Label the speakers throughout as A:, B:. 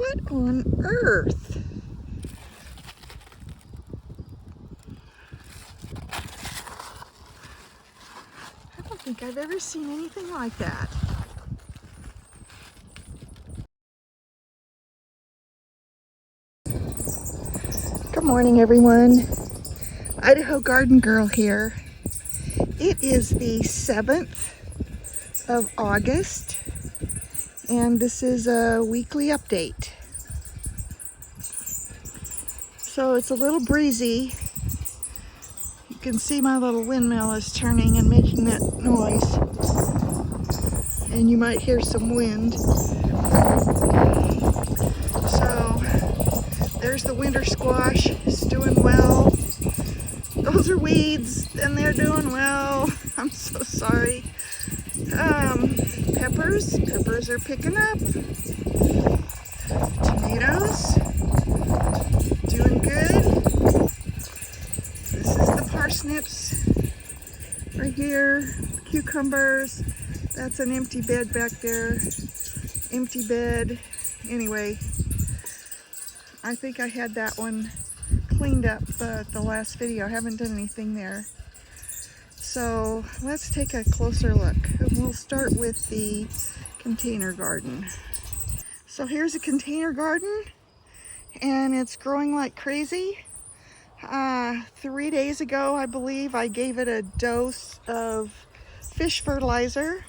A: What on earth? I don't think I've ever seen anything like that. Good morning, everyone. Idaho Garden Girl here. It is the 7th of August, and this is a weekly update. So it's a little breezy. You can see my little windmill is turning and making that noise. And you might hear some wind. So there's the winter squash. It's doing well. Those are weeds and they're doing well. I'm so sorry. Peppers are picking up. Tomatoes, doing good. This is the parsnips right here. Cucumbers. That's an empty bed back there. Empty bed. Anyway, I think I had that one cleaned up the last video. I haven't done anything there. So let's take a closer look. We'll start with the container garden. So here's a container garden, and it's growing like crazy. 3 days ago, I believe, I gave it a dose of fish fertilizer,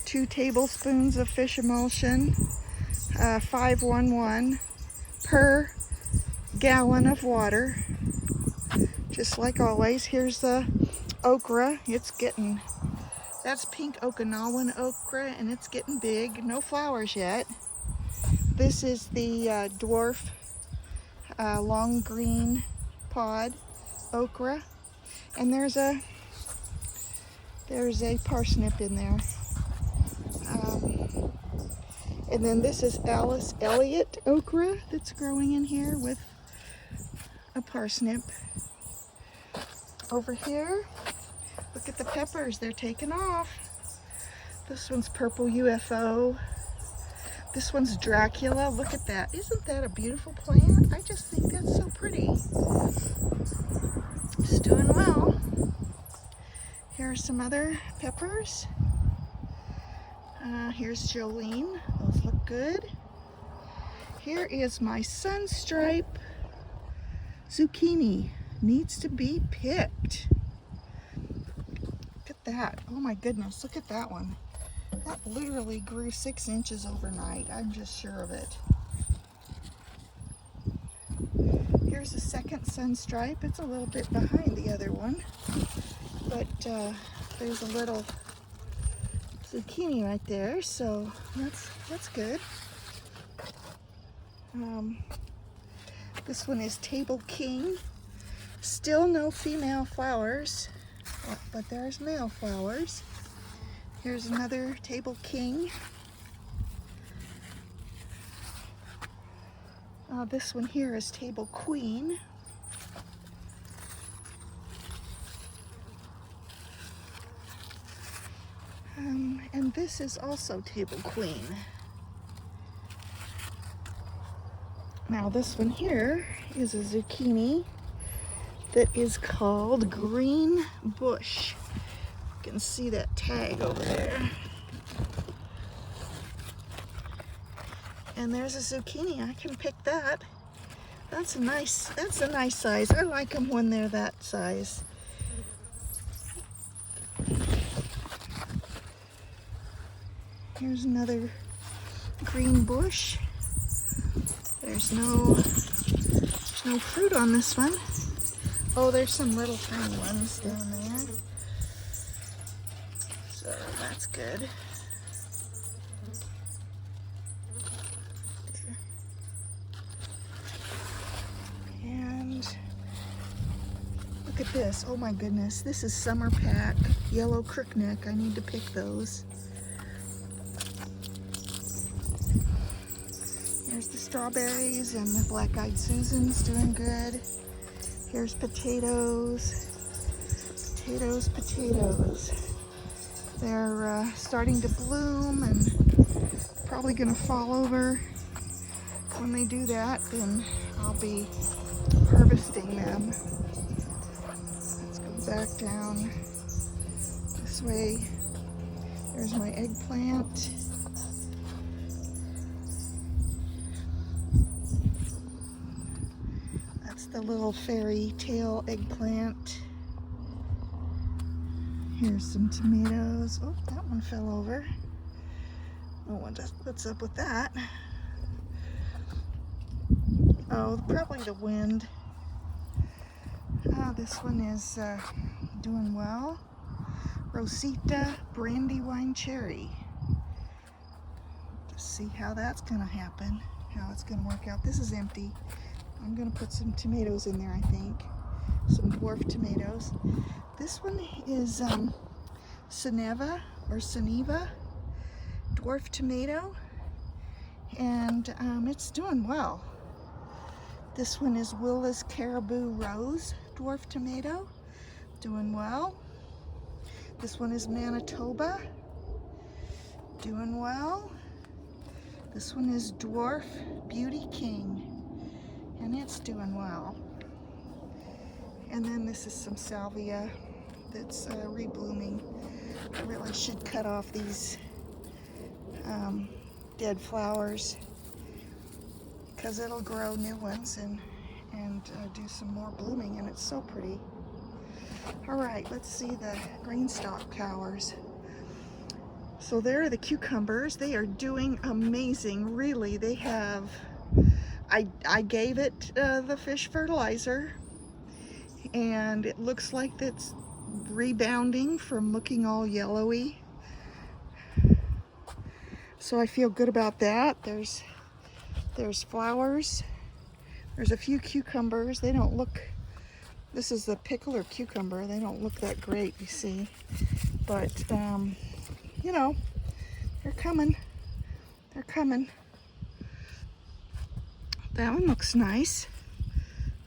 A: 2 tablespoons of fish emulsion, 511 per gallon of water. Just like always. Here's the okra. That's pink Okinawan okra, and it's getting big. No flowers yet. This is the dwarf long green pod okra, and there's a parsnip in there. And then this is Alice Elliott okra that's growing in here with a parsnip. Over here, look at the peppers. They're taking off. This one's purple UFO. This one's Dracula. Look at that. Isn't that a beautiful plant? I just think that's so pretty. It's doing well. Here are some other peppers. Here's Jolene. Those look good. Here is my Sunstripe Zucchini. Needs to be picked. Look at that. Oh my goodness, look at that one. That literally grew 6 inches overnight. I'm just sure of it. Here's a second Sunstripe. It's a little bit behind the other one, but there's a little zucchini right there, so that's good. This one is Table King. Still no female flowers, but there's male flowers. Here's another Table King. This one here is Table Queen. And this is also Table Queen. Now this one here is a zucchini that is called Green Bush. You can see that tag over there. And there's a zucchini. I can pick that. That's a nice size. I like them when they're that size. Here's another green bush. There's no fruit on this one. Oh, there's some little tiny ones down there. So that's good. And look at this. Oh my goodness. This is Summer Pack Yellow Crookneck. I need to pick those. Here's the strawberries, and the black-eyed Susans doing good. Here's potatoes. Potatoes. They're starting to bloom and probably gonna fall over. when they do that, then I'll be harvesting them. Let's go back down this way. There's my eggplant. That's the little fairy tale eggplant. Here's some tomatoes. Oh, that one fell over. Oh, what's up with that? Oh, probably the wind. This one is doing well. Rosita Brandywine Cherry. Just see how that's gonna happen, how it's gonna work out. This is empty. I'm gonna put some tomatoes in there, I think. Some dwarf tomatoes. This one is Soneva dwarf tomato, and it's doing well. This one is Willa's Caribou Rose dwarf tomato, doing well. This one is Manitoba, doing well. This one is Dwarf Beauty King, and it's doing well. And then this is some salvia that's reblooming. I really should cut off these dead flowers, because it'll grow new ones and do some more blooming, and it's so pretty. All right, let's see the Greenstalk towers. So there are the cucumbers. They are doing amazing, really. They have, I gave it the fish fertilizer, and it looks like it's rebounding from looking all yellowy. So I feel good about that. There's flowers. There's a few cucumbers. They don't look, this is the pickler cucumber. They don't look that great, you see. But, you know, they're coming. They're coming. That one looks nice.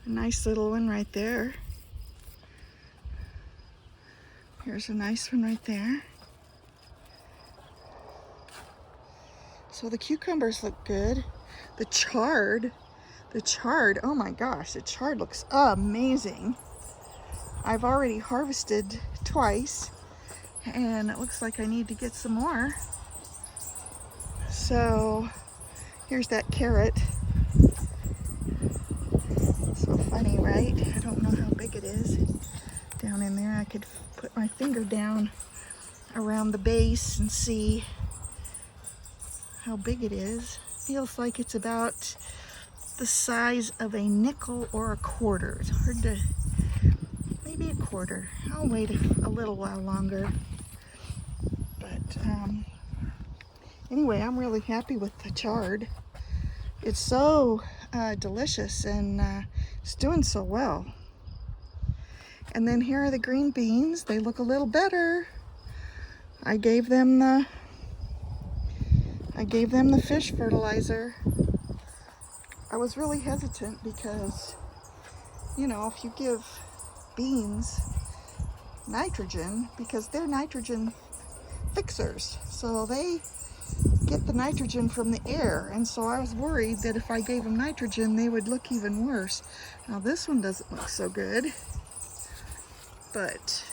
A: A nice little one right there. Here's a nice one right there. So the cucumbers look good. The chard, oh my gosh, the chard looks amazing. I've already harvested twice, and it looks like I need to get some more. So here's that carrot. So funny, right? I don't know how big it is. Down in there, I could put my finger down around the base and see how big it is. Feels like it's about the size of a nickel or a quarter. It's hard to, maybe a quarter. I'll wait a little while longer. But anyway, I'm really happy with the chard. It's so delicious, and it's doing so well. And then here are the green beans. They look a little better. I gave them the fish fertilizer. I was really hesitant because, you know, if you give beans nitrogen, because they're nitrogen fixers, so they get the nitrogen from the air, and so I was worried that if I gave them nitrogen, they would look even worse. Now this one doesn't look so good, but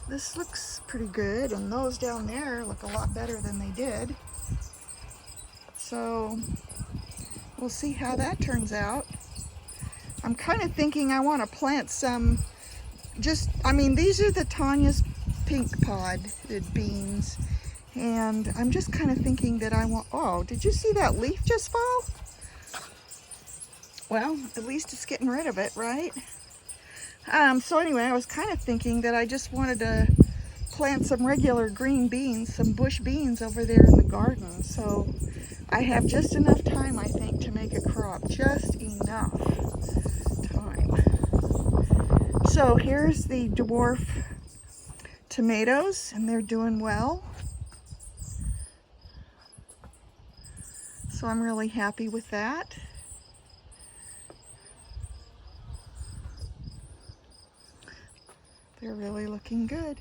A: this looks pretty good, and those down there look a lot better than they did. So we'll see how that turns out. I'm kind of thinking I want to plant some, I mean, these are the Tanya's pink podded beans, and I'm just kind of thinking that I want, oh, did you see that leaf just fall? Well, at least it's getting rid of it, right? So anyway, I was kind of thinking that I just wanted to plant some regular green beans, some bush beans over there in the garden. So I have just enough time, I think, to make a crop. Just enough time. So here's the dwarf tomatoes, and they're doing well. So I'm really happy with that. They're really looking good.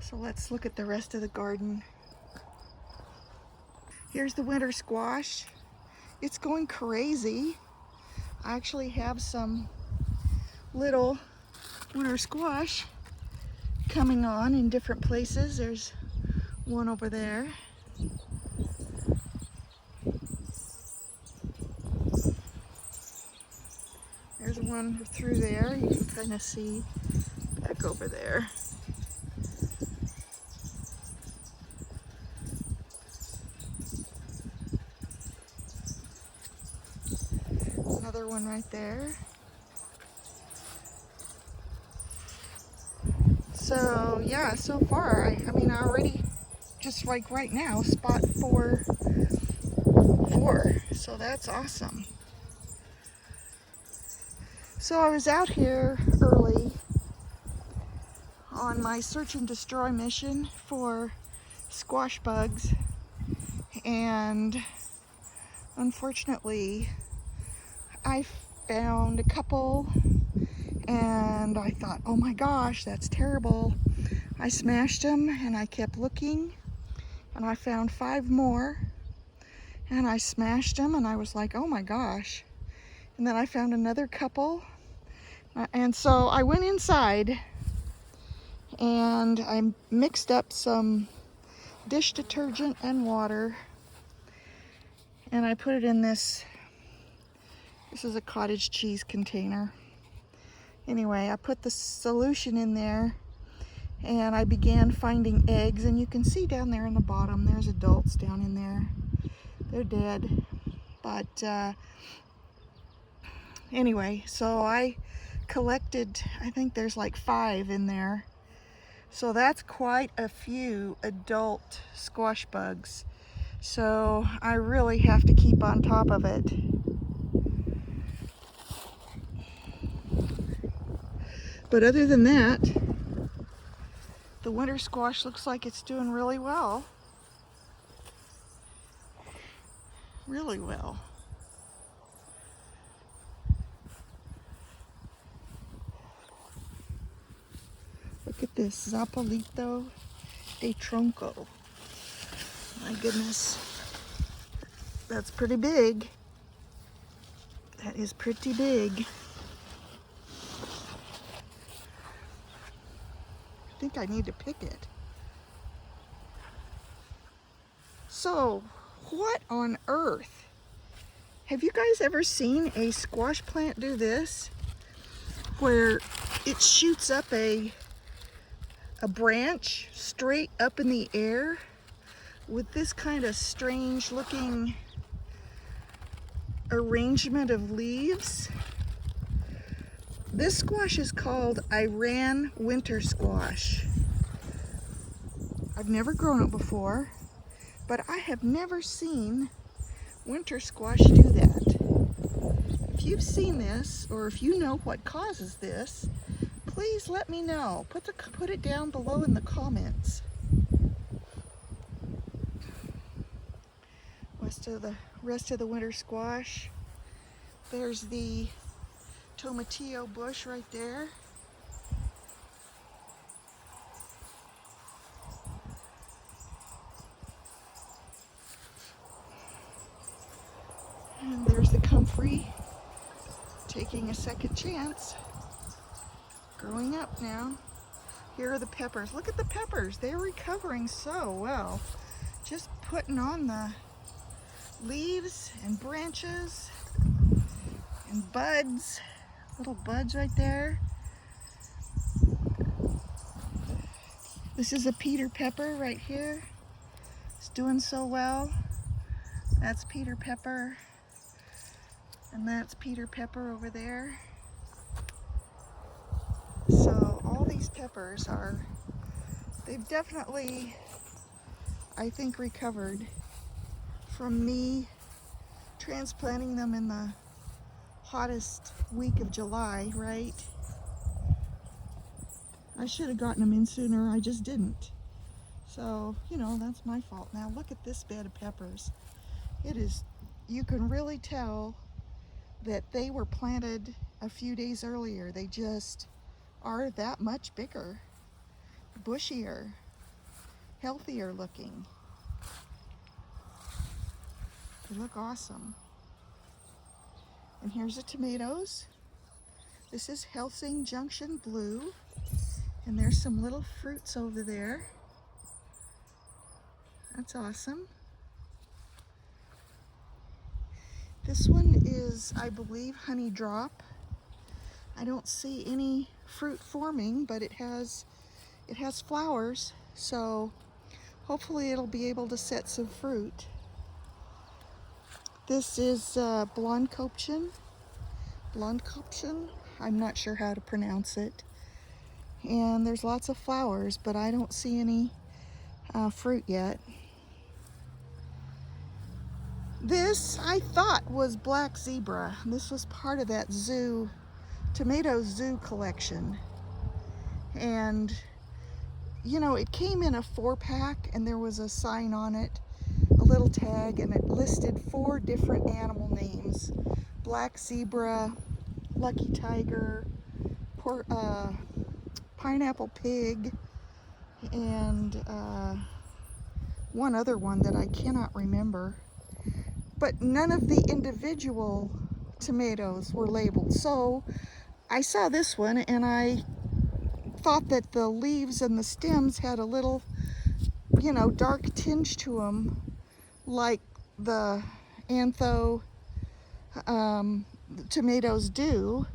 A: So let's look at the rest of the garden. Here's the winter squash. it's going crazy. I actually have some little winter squash coming on in different places. There's one over there. There's one through there. You can kind of see back over there. Another one right there. So yeah, so far, I mean, I already, just like right now, spot 4. So that's awesome. So I was out here early on my search and destroy mission for squash bugs, and unfortunately I found a couple and I thought, oh my gosh, that's terrible. I smashed them and I kept looking and I found 5 more and I smashed them and I was like, oh my gosh. And then I found another couple, and so I went inside and I mixed up some dish detergent and water and I put it in this is a cottage cheese container. Anyway, I put the solution in there and I began finding eggs, and you can see down there in the bottom there's adults down in there. They're dead, but anyway, so I collected, I think there's like 5 in there. So that's quite a few adult squash bugs. So I really have to keep on top of it. But other than that, the winter squash looks like it's doing really well. Really well. Look at this, Zapalito de Tronco. My goodness, that's pretty big. That is pretty big. I think I need to pick it. So, what on earth? Have you guys ever seen a squash plant do this? Where it shoots up a branch straight up in the air with this kind of strange looking arrangement of leaves. This squash is called Iran winter squash. I've never grown it before, but I have never seen winter squash do that. If you've seen this, or if you know what causes this, please let me know. Put it down below in the comments. Rest of the winter squash. There's the tomatillo bush right there. And there's the comfrey, taking a second chance. Growing up now. Here are the peppers. Look at the peppers. They're recovering so well. Just putting on the leaves and branches and buds. Little buds right there. This is a Peter pepper right here. It's doing so well. That's Peter pepper. And that's Peter pepper over there. So all these peppers they've definitely, I think, recovered from me transplanting them in the hottest week of July, right? I should have gotten them in sooner, I just didn't. So, you know, that's my fault. Now look at this bed of peppers. It is, you can really tell that they were planted a few days earlier. They just are that much bigger, bushier, healthier looking. They look awesome. And here's the tomatoes. This is Helsing Junction Blue. And there's some little fruits over there. That's awesome. This one is, I believe, Honey Drop. I don't see any fruit forming, but it has flowers, so hopefully it'll be able to set some fruit. This is Blonde Kopchen. I'm not sure how to pronounce it. And there's lots of flowers, but I don't see any fruit yet. This I thought was Black Zebra. This was part of that tomato zoo collection. And you know, it came in a 4-pack and there was a sign on it, a little tag, and it listed 4 different animal names. Black Zebra, Lucky Tiger, Pineapple Pig, and one other one that I cannot remember. But none of the individual tomatoes were labeled. So I saw this one and I thought that the leaves and the stems had a little, you know, dark tinge to them, like the antho tomatoes do.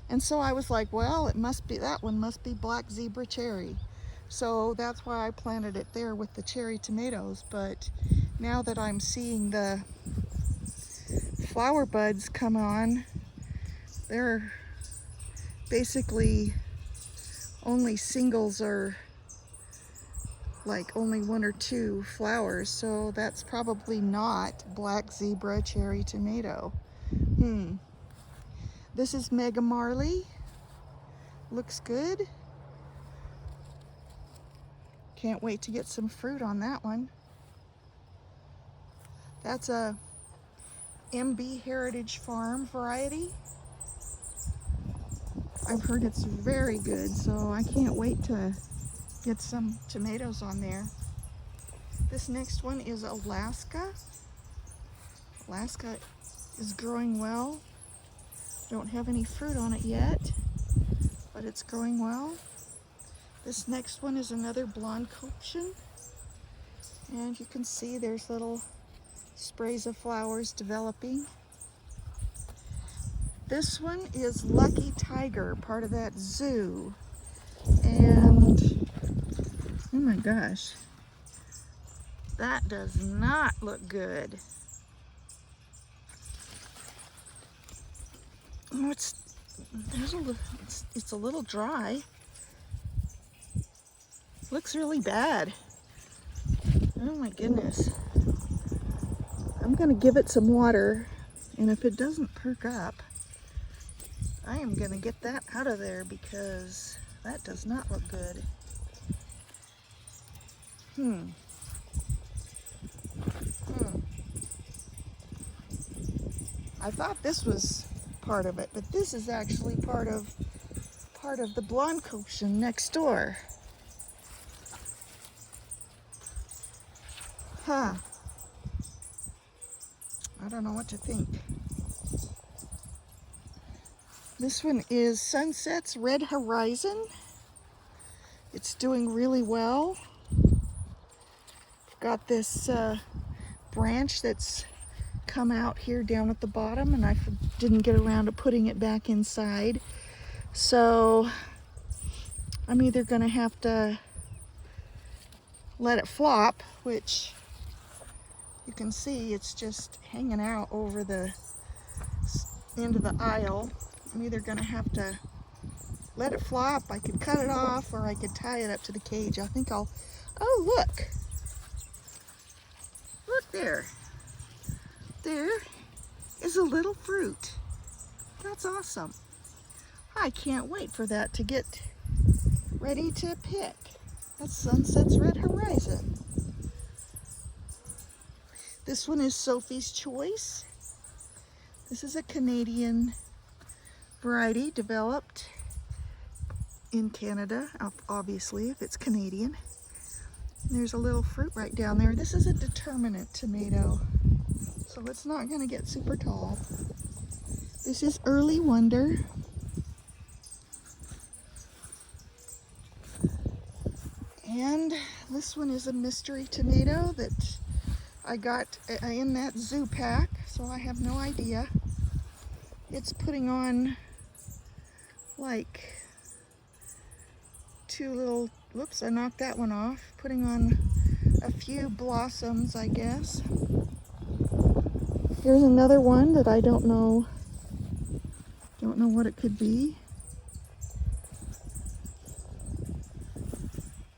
A: And so I was like, well, that one must be Black Zebra Cherry. So that's why I planted it there with the cherry tomatoes. But now that I'm seeing the flower buds come on, they're basically only singles, or like only 1 or 2 flowers, so that's probably not Black Zebra Cherry Tomato. This is Mega Marley. Looks good. Can't wait to get some fruit on that one. That's a MB Heritage Farm variety. I've heard it's very good, so I can't wait to get some tomatoes on there. This next one is Alaska. Alaska is growing well. Don't have any fruit on it yet, but it's growing well. This next one is another Blonde Kopchen. And you can see there's little sprays of flowers developing. This one is Lucky Tiger, part of that zoo. And oh my gosh, that does not look good. Oh, it's a little dry. Looks really bad. Oh my goodness. I'm gonna give it some water, and if it doesn't perk up, I am gonna get that out of there because that does not look good. I thought this was part of it, but this is actually part of the Blonde Kopchen next door. I don't know what to think. This one is Sunset's Red Horizon. It's doing really well. I've got this branch that's come out here down at the bottom, and I didn't get around to putting it back inside. So I'm either going to have to let it flop, which you can see it's just hanging out over the end of the aisle. I'm either going to have to let it flop. I could cut it off, or I could tie it up to the cage. I think I'll, oh look, there. There is a little fruit. That's awesome. I can't wait for that to get ready to pick. That's Sunset's Red Horizon. This one is Sophie's Choice. This is a Canadian variety developed in Canada, obviously, if it's Canadian. There's a little fruit right down there. This is a determinate tomato, so it's not going to get super tall. This is Early Wonder. And this one is a mystery tomato that I got in that zoo pack, so I have no idea. It's putting on like two little, whoops, I knocked that one off. Putting on a few blossoms, I guess. Here's another one that I don't know what it could be.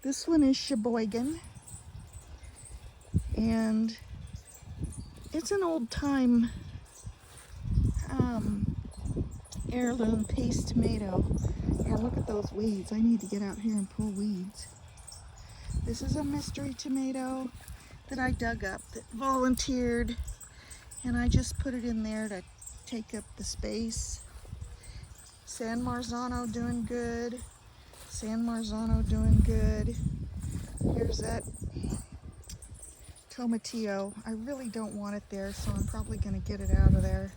A: This one is Sheboygan, and it's an old-time heirloom paste tomato. Yeah, look at those weeds. I need to get out here and pull weeds. This is a mystery tomato that I dug up, that volunteered, and I just put it in there to take up the space. San Marzano doing good. San Marzano doing good. Here's that tomatillo. I really don't want it there, so I'm probably going to get it out of there.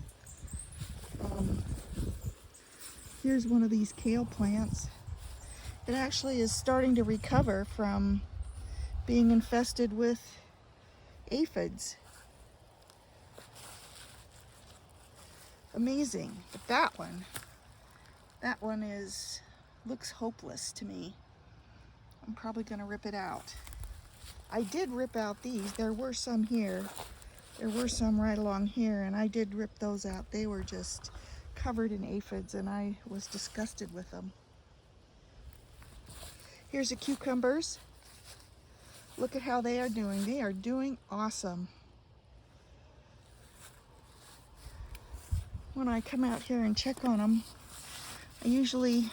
A: Here's one of these kale plants. It actually is starting to recover from being infested with aphids. Amazing. But that one looks hopeless to me. I'm probably going to rip it out. I did rip out these. There were some here. There were some right along here, and I did rip those out. They were just covered in aphids, and I was disgusted with them. Here's the cucumbers. Look at how they are doing. They are doing awesome. When I come out here and check on them, I usually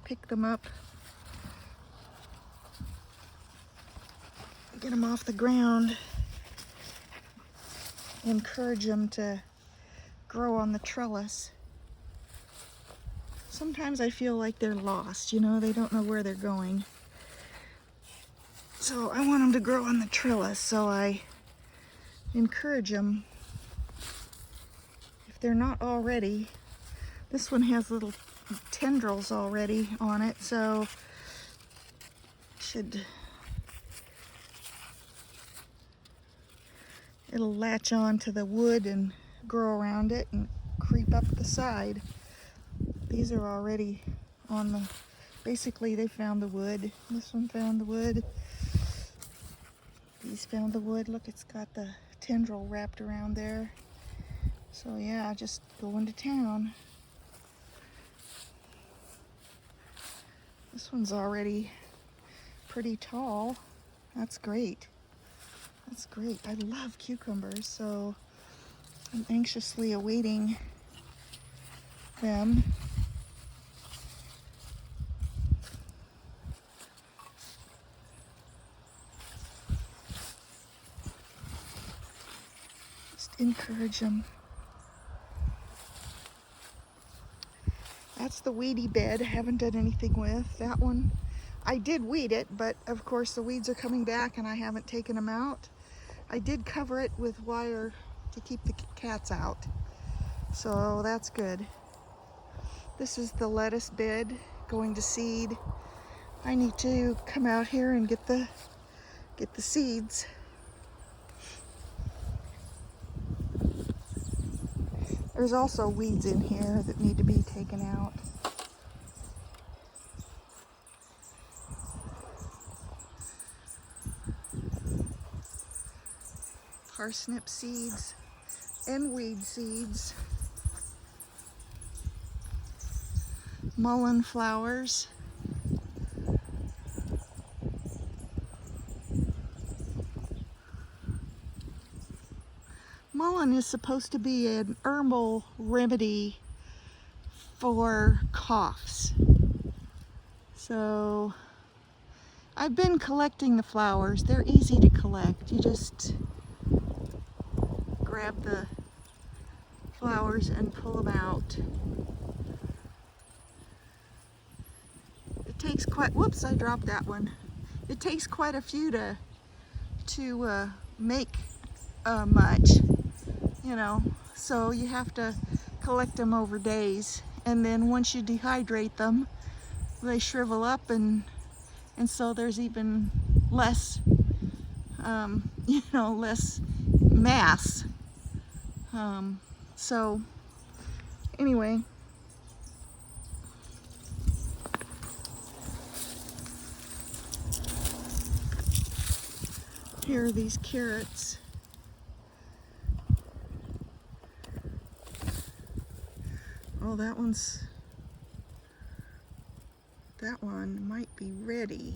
A: pick them up, get them off the ground, encourage them to grow on the trellis. Sometimes I feel like they're lost, you know, they don't know where they're going. So I want them to grow on the trellis, so I encourage them. If they're not already, this one has little tendrils already on it, so it'll latch on to the wood and grow around it and creep up the side. These are already on the, basically they found the wood. This one found the wood. These found the wood. Look, it's got the tendril wrapped around there. So yeah, just going to town. This one's already pretty tall. That's great. That's great. I love cucumbers, so I'm anxiously awaiting them. Just encourage them. That's the weedy bed. I haven't done anything with that one. I did weed it, but of course the weeds are coming back and I haven't taken them out. I did cover it with wire to keep the cats out, so that's good. This is the lettuce bed going to seed. I need to come out here and get the seeds. There's also weeds in here that need to be taken out. Parsnip seeds and weed seeds. Mullein flowers. Mullein is supposed to be an herbal remedy for coughs. So I've been collecting the flowers. They're easy to collect. You just grab the flowers and pull them out. It takes quite, whoops, I dropped that one. It takes quite a few to make much, you know, so you have to collect them over days, and then once you dehydrate them, they shrivel up, and so there's even less, you know, less mass. So anyway, here are these carrots. Oh, that one might be ready.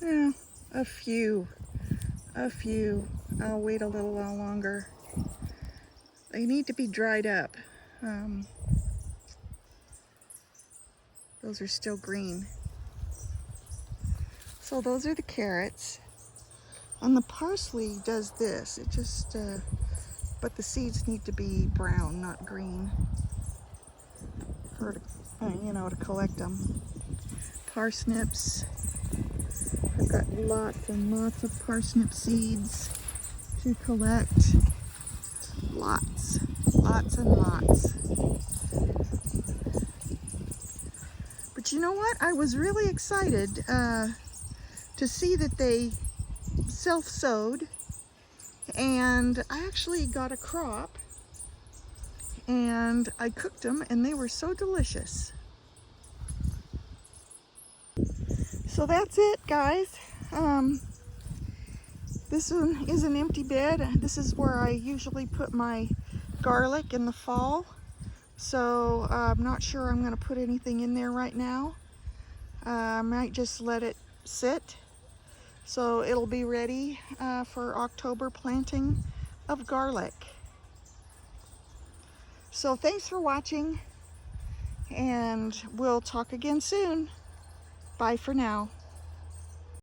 A: Yeah, a few. I'll wait a little while longer. They need to be dried up. Those are still green. So those are the carrots. And the parsley does this. It just, but the seeds need to be brown, not green, for, you know, to collect them. Parsnips. I've got lots and lots of parsnip seeds to collect. Lots and lots. But you know what? I was really excited to see that they self-sowed, and I actually got a crop, and I cooked them, and they were so delicious. So that's it, guys. This one is an empty bed. This is where I usually put my garlic in the fall. So I'm not sure I'm going to put anything in there right now. I might just let it sit. So it'll be ready for October planting of garlic. So thanks for watching, and we'll talk again soon. Bye for now.